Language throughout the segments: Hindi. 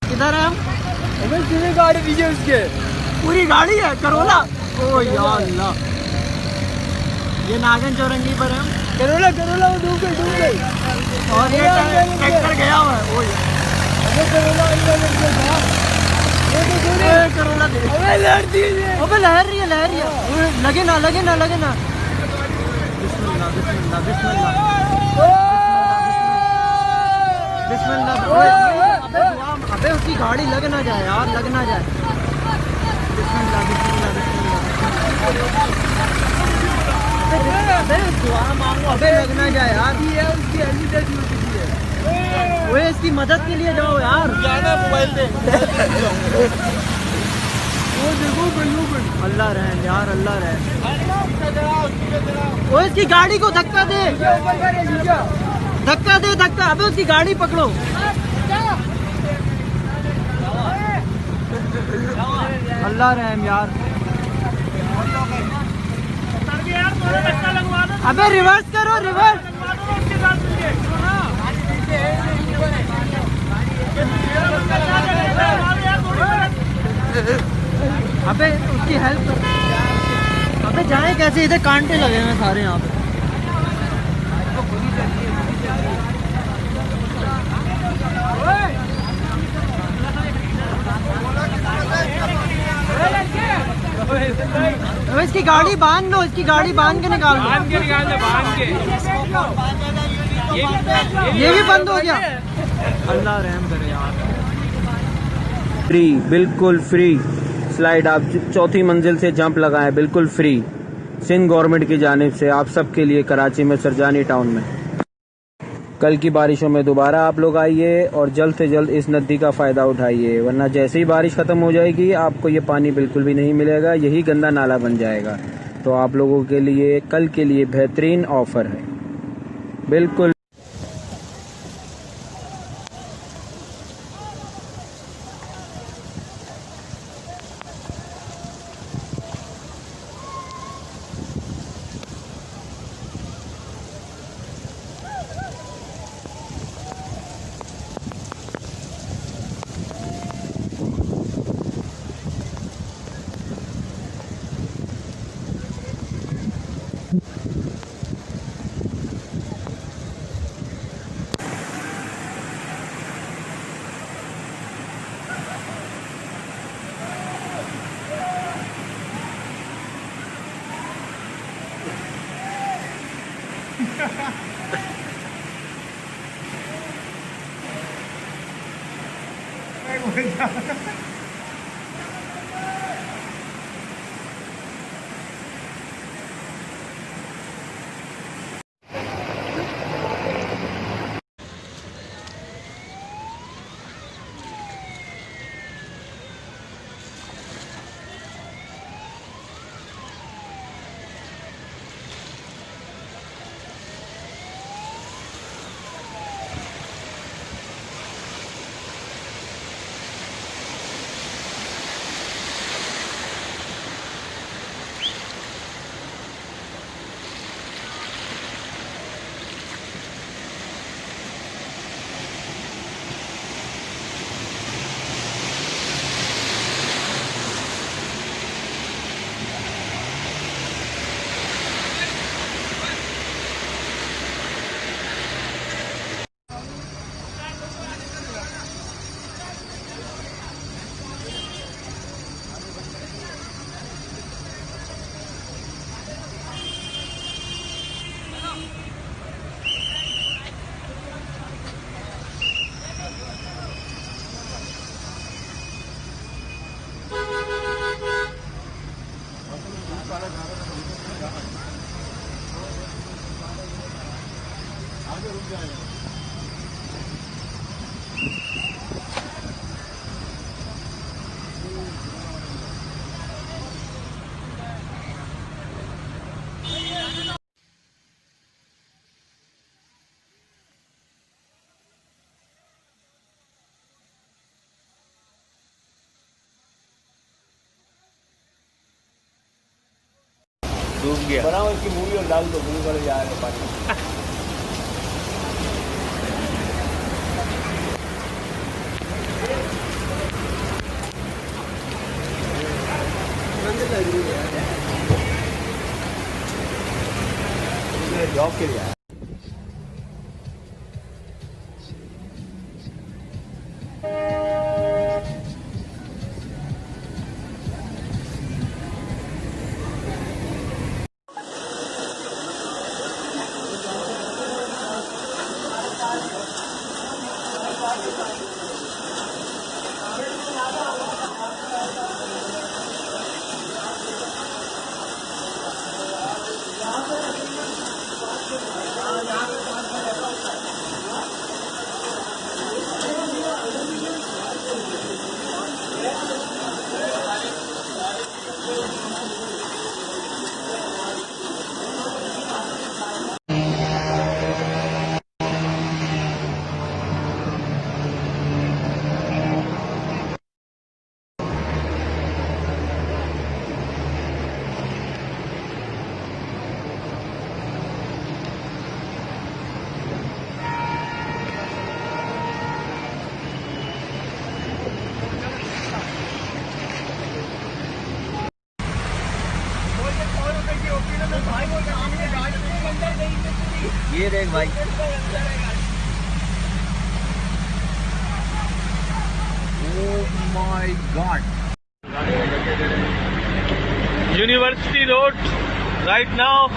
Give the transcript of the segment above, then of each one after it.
किधर है हम? पूरी गाड़ी पीछे उसके, पूरी गाड़ी है करोला। ओ या अल्लाह, ये नागन चौरंगी पर है हम। करोला करोला वो डूब गई और ये ट्रैक्टर गया हुआ है। ओ करोला करोला दे। अबे लहर दीजिए, अबे लहर रही है, लहर रही है। लगे ना लगे ना लगे ना। बिस्मिल्लाह बिस्मिल्लाह बिस्मिल्लाह बिस्मिल्लाह। अबे उसकी गाड़ी लग ना जाए यार, लग ना जाए। बिस्मिल्लाह बिस्मिल्लाह बिस्मिल्लाह। अबे दुआ मांगो, अबे लग ना जाए यार। वो इसकी मदद के लिए जाओ यार। मोबाइल पे अल्लाह रहम यार, अल्लाह रहम। वो इसकी गाड़ी को धक्का दे, धक्का दे, धक्का। अबे उसकी गाड़ी पकड़ो। अल्लाह रहम यार। अबे रिवर्स करो, रिवर्स। अबे उसकी हेल्प कर। अबे जाए कैसे, इधर कांटे लगे हैं सारे यहाँ पे। अबे इसकी गाड़ी बांध लो, इसकी गाड़ी बांध के निकाल लो। ये भी बंद हो गया। अल्लाह रहम करे यार। फ्री, बिल्कुल फ्री स्लाइड। आप चौथी मंजिल से जंप लगाएं, बिल्कुल फ्री। सिंध गवर्नमेंट की जानिब से आप सबके लिए कराची में सरजानी टाउन में। कल की बारिशों में दोबारा आप लोग आइए और जल्द से जल्द इस नदी का फ़ायदा उठाइए, वरना जैसे ही बारिश ख़त्म हो जाएगी आपको ये पानी बिल्कुल भी नहीं मिलेगा, यही गंदा नाला बन जाएगा। तो आप लोगों के लिए कल के लिए बेहतरीन ऑफ़र है, बिल्कुल। डूब गया। बनाओ इसकी मूवी और डाल दो, मूवी वाले जा रहे हैं पानी। जॉब के लिए आया। ये देख भाई, oh my God. University road right now.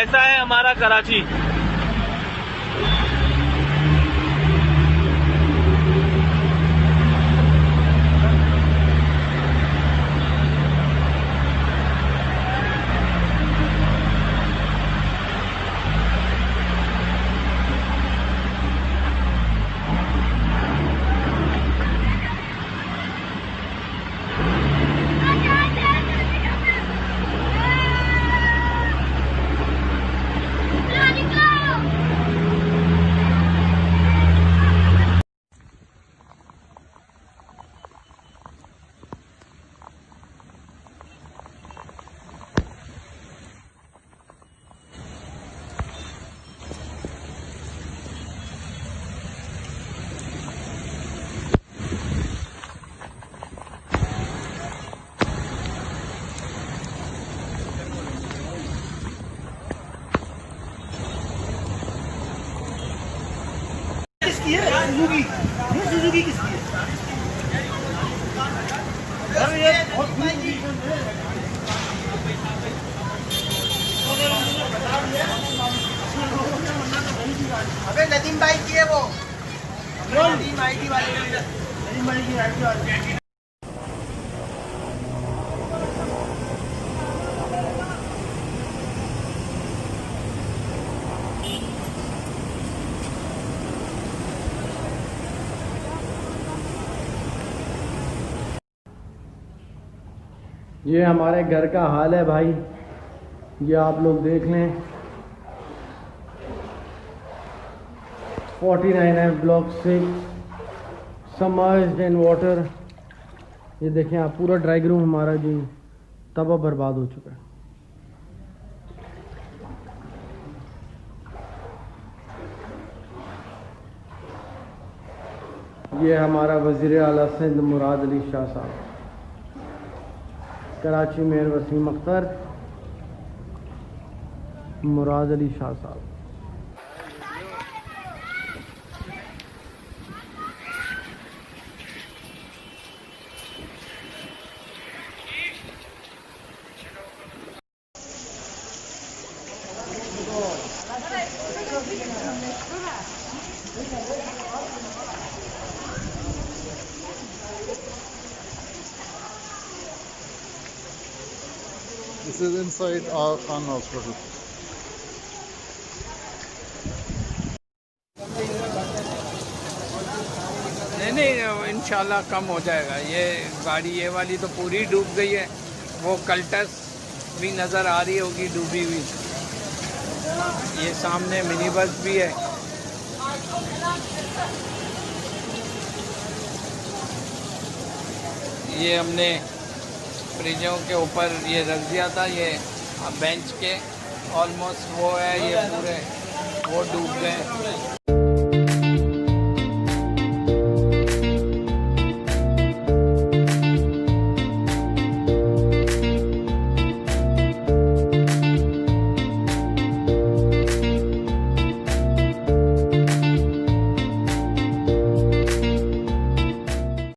ऐसा है हमारा कराची। किसकी है? सुजुकी। ये सुजुकी किसकी है? अरे ये बहुत बुरी है। अबे नदीम भाई की है वो, नदीम आईटी वाले, नदीम भाई की आईटी वाले। ये हमारे घर का हाल है भाई, ये आप लोग देख लें। 49F block 6 submerged in water. ये देखें आप, पूरा ड्राइंग रूम हमारा जी तबाह बर्बाद हो चुका है। ये हमारा वज़ीर आला सिंध मुराद अली शाह साहब, कराची मेयर वसीम अख्तर मुराद अली शाह साहब। This is inside our Khan Hospital. नहीं इंशाल्लाह कम हो जाएगा। ये गाड़ी ये वाली तो पूरी डूब गई है, वो कल्टस भी नज़र आ रही होगी डूबी हुई। ये सामने मिनी बस भी है। ये हमने फ्रिजों के ऊपर ये रख दिया था, ये बेंच के ऑलमोस्ट वो है, ये पूरे वो डूब गए।